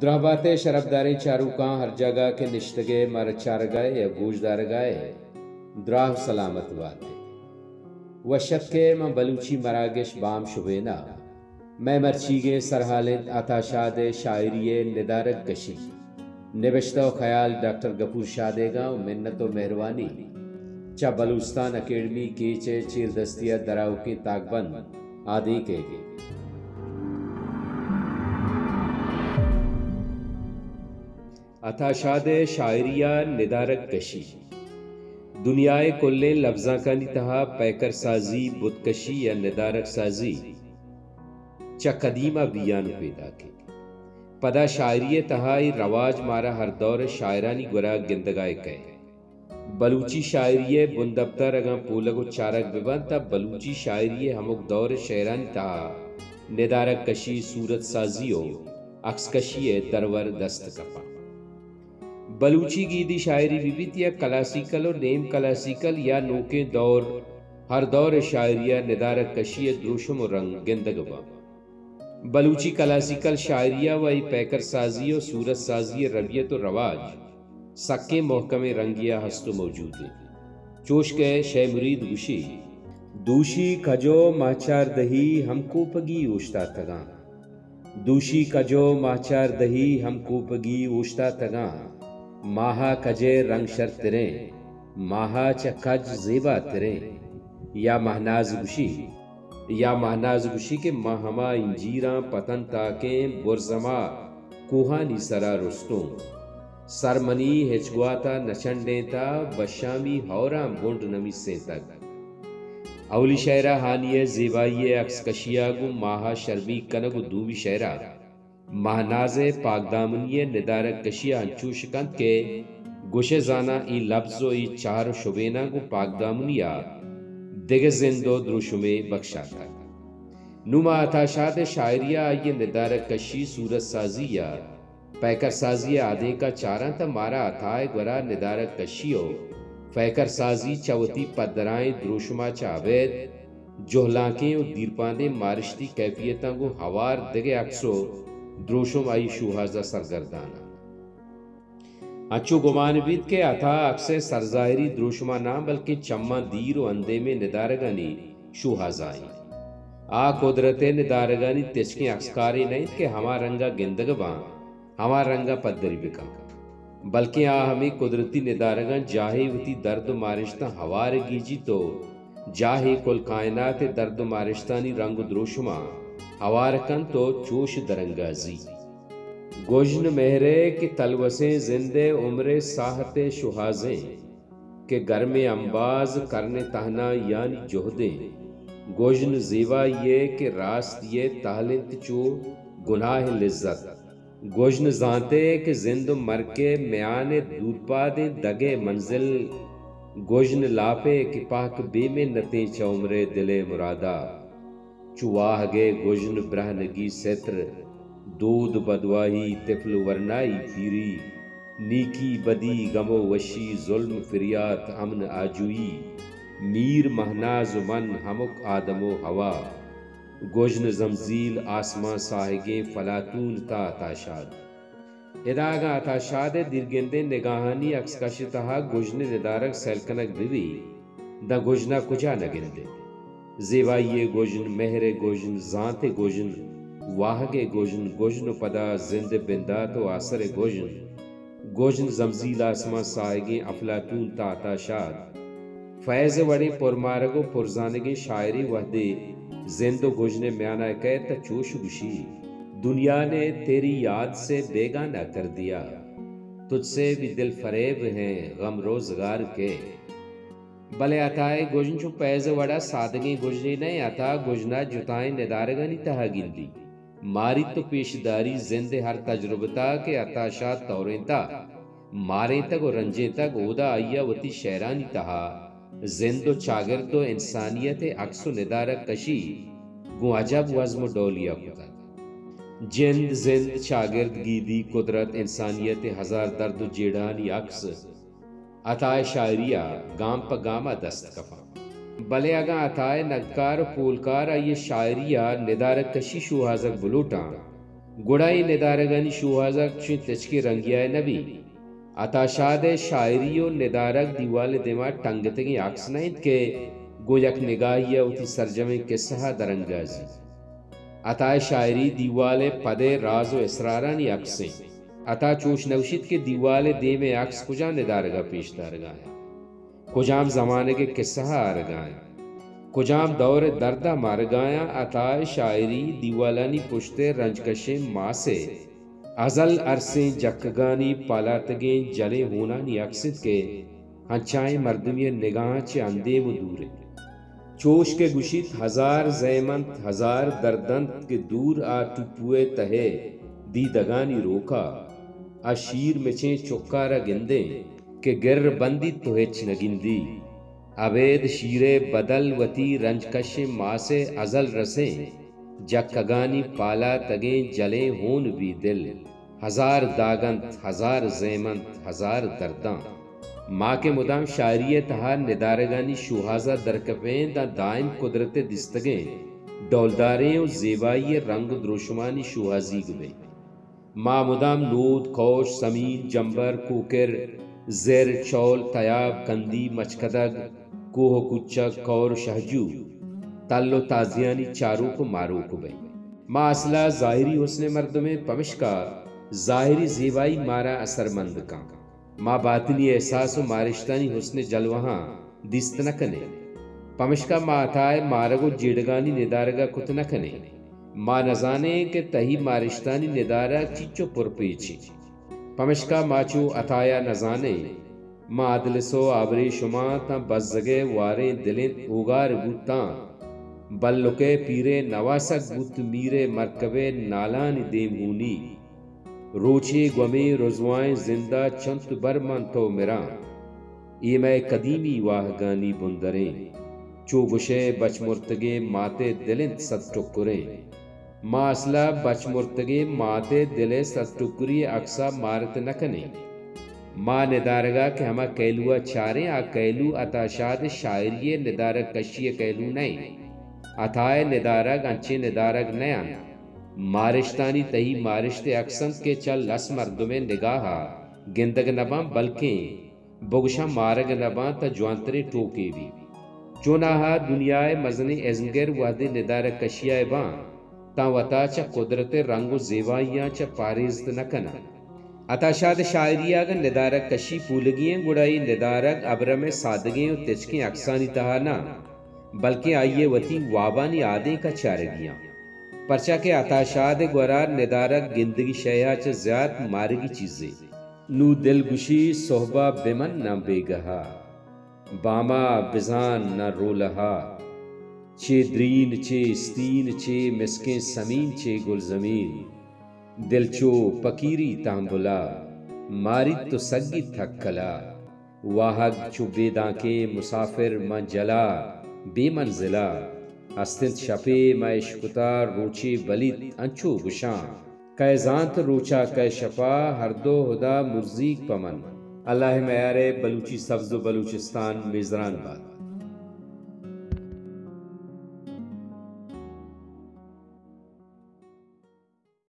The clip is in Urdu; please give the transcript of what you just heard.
درہبات شرفداریں چاروکاں ہر جگہ کے نشتگے مر چارگائے یا گوش دارگائے دراہ سلامت واتے وشت کے من بلوچی مراگش بام شبینا میں مرچیگے سرحالت آتاشاد شاعری ندارک کشی نوشتہ و خیال ڈاکٹر غفور شادے گا و منت و مہروانی چا بلوچستان اکیڈمی کیچے چیر دستیہ دراؤ کی تاکبند آدھی کے گے اتاشاد شاعریہ ندارک کشی دنیائے کلے لفظاں کا نتہا پیکر سازی بتکشی یا ندارک سازی چا قدیمہ بیان پیدا کے پدا شاعری تہائی رواج مارا ہر دور شاعرانی گرا گندگائے کہے بلوچی شاعری بندبتر اگاں پولگو چارک ببن تا بلوچی شاعری ہمک دور شاعرانی تہا ندارک کشی صورت سازیو عکس کشی درور دست کپا بلوچی گیدی شاعری بیت یا کلاسیکل و نیم کلاسیکل یا نوکے دور ہر دور شاعریہ ندارک کشی دروشم و رنگ گندگبا بلوچی کلاسیکل شاعریہ وی پیکر سازی و صورت سازی رویت و رواج سکے محکم رنگیا ہستو موجود ہے چوش کے شہ مرید گوشی دوشی کھجو ماچار دہی ہم کو پگی اوشتا تگاں دوشی کجو ماچار دہی ہم کو پگی اوشتا تگاں ماہا کجے رنگ شر تریں ماہا چکج زیبا تریں یا مہناز گوشی کے ماہما انجیراں پتن تاکیں برزما کوہانی سرا رستوں سرمنی ہچگواتا نچنڈیں تا بشامی ہوراں بونڈ نمی سے تک اولی شہرہ ہانی زیبائی عکس کشیا گو ماہا شرمی کنگو دوبی شہرہ مہناز پاک دامنی ندارک کشیا انچو شکند کے گوشے زانا ای لفظ و ای چار شبینا گو پاک دامنیا دگ زندو دروشمے بخشا تھا نما اتاشاد شاعریہ آئیے ندارک کشی صورت سازیہ پیکر سازی آدھے کا چاراں تا مارا اتھائے گورا ندارک کشیو پیکر سازی چوتی پدرائیں دروشما چاوید جوہلانکیں و دیرپاندے مارشتی کیفیتاں گو ہوار دگے اکسو دروشم آئی شوہازہ سرگردانا اچھو گمان بیت کے اتھا اکسے سرظاہری دروشما نام بلکہ چمہ دیر و اندے میں ندارگانی شوہازہ آئی قدرت ندارگانی تچکیں اکسکاری نہیں کہ ہما رنگا گندگباں ہما رنگا پدری بکا بلکہ ہمیں قدرتی ندارگان جاہی وتی درد و مارشتہ ہوار گیجی تو جاہی کل کائنات درد و مارشتانی رنگ دروشما ہوارکن تو چوش درنگازی گوجن مہرے کے تلوسیں زندے عمر ساحت شہازیں کہ گرم انباز کرنے تہنا یعنی جہدیں گوجن زیبا یہ کہ راست یہ تہلنت چو گناہ لذت گوجن زانتے کہ زند مر کے میان دورپا دیں دگے منزل گوجن لاپے کہ پاک بے میں نتیں چومرے دلے مرادہ چواہ گے گوجن برہنگی ستر دود بدواہی طفل ورنائی پیری نیکی بدی غم و وشی ظلم فریات امن آجوئی میر مہناز من ہمک آدم و ہوا گوجن زمزیل آسمان ساہگیں فلاتون تا اتاشاد اداگا اتاشاد درگندے نگاہانی عکس کشتہا گوجن ندارک سیلکنک بیوی دا گوجنا کجا نگندے زیبائی گوجن مہر گوجن زانت گوجن واہگ گوجن گوجن پدا زند بندات و آثر گوجن زمزیل آسمان سائگیں افلاطون تا اتاشاد فیض وڑی پرمارگو پرزانگیں شاعری وحدے زند و گوجن میانہ کہتا چوش گشی دنیا نے تیری یاد سے بیگانہ کر دیا تجھ سے بھی دل فریب ہیں غم روزگار کے بلے اتائے گوجن چو پیز وڑا سادگیں گوجنی نہیں اتا گوجنا جتائیں ندارگانی تہا گندی ماری تو پیشداری زند ہر تجربتا کے اتاشاد توریں تا ماریں تک و رنجیں تک اودا آئیا وتی شہرانی تہا زند و چاگرد و انسانیت عکس و ندارک کشی گو عجب وزم و ڈولیا کتا جند زند چاگرد گیدی قدرت انسانیت ہزار درد و جیڑانی عکس عطائے شاعریہ گام پا گاما دست کفا بلے اگاں عطائے نگکار پولکار یہ شاعریہ ندارک کشی شوہازک بلوٹاں گڑائی ندارگانی شوہازک چین تچکی رنگیائے نبی اتاشاد شاعری و ندارک دیوال دیما ٹنگتگی عکس نائند کے گو یک نگاہی اوتی سرجمیں قصہ درنگازی عطا شاعری دیوال پد راز و اسرارانی عکسیں عطا چوش نوشید کے دیوال دے میں عکس کجا ندارگا پیش دارگا ہے کجام زمانے کے قصہ آرگائیں کجام دور دردہ مارگایاں عطا شاعری دیوالانی پشتے رنجکش ماں سے ازل عرصیں جکگانی پالاتگیں جلے ہونانی عکسد کے ہنچائیں مردمی نگاہ چے اندے مدورے چوش کے گشید ہزار زیمنت ہزار دردنت کے دور آ ٹپوئے تہے دیدگانی روکا اشیر مچیں چکارا گندیں کہ گر بندی تو ہچ نگندی عبید شیر بدل وتی رنجکش ماں سے ازل رسیں جکگانی پالا تگیں جلے ہون بھی دل ہزار داگنت ہزار زیمنت ہزار درداں ماں کے مدام شاعری تہار ندارگانی شوہازہ درکپیں دا دائم قدرت دستگیں ڈولداریں و زیبائی رنگ دروشمانی شوہازی گبیں ماں مدام نود کوش سمین جمبر کوکر زیر چول تیاب کندی مچکدگ کوہ کچک کور شہجو تل و تازیانی چارو کو مارو کو بیں ماں اصلہ ظاہری حسن مرد میں پمشکا ظاہری زیبائی مارا اثر مند کا ماں باطنی احساس و مارشتانی حسن جلوہاں دست نکنے پمشکا ماں عطائے مارگو جیڑگانی ندارگا کت نکنے ماں نزانے کے تہی مارشتانی ندارہ چیچو پرپیچی پمشکا ماں چو عطایا نزانے ماں عدلسو آبری شما تا بزگے وارے دلیں اوگار بوتاں بلکے پیرے نواسک بوت میرے مرکبے نالان دیمونی روچے گومے رضوائیں زندہ چنت برمن تو میران ای میں قدیمی واہگانی بندریں چو گشے بچ مرتگے ماتے دلند ست ٹکریں ماں اصلہ بچ مرتگے ماتے دلے ست ٹکری اکسا مارت نکنے ماں ندارگا کہ ہما کیلوہ چاریں آ کیلو عطا شاد شاعری ندارگ کشی کیلو نہیں عطائے ندارگ انچے ندارگ نیان مارشتانی تہی مارشت اکسنت کے چل لس مردمیں نگاہا گندگ نباں بلکیں بگشا مارگ نباں تا جوانترے ٹوکے بھی چوناہا دنیائے مزن ازنگر وحد ندارگ کشیائے باں تا وطا چا قدرت رنگ و زیبائیاں چا پاریزت نکنا عطا شاد شاعری آگا ندارگ کشی پولگیں گڑائی ندارگ ابرم سادگیں و تچکیں اکسانی تہانا بلکہ آئیے وطی وابانی آدیں کا چارگیاں پرچہ کے عطا شاد گورار ندارگ گندگی شیعہ چا زیاد مارگی چیزیں نو دل گشی صحبہ بمن نہ بے گہا باما بزان نہ رولہا چے درین چے استین چے مسکیں سمین چے گل زمین دل چو پکیری تامبلا ماری تو سگی تھکلا واہگ چو بیداں کے مسافر من جلا بے منزلہ استنت شپے میں شکتا روچے بلیت انچو گشاں کئے زانت روچا کئے شپا ہر دو ہدا مرزیق پمن اللہ معیار بلوچی سبز و بلوچستان میزران باد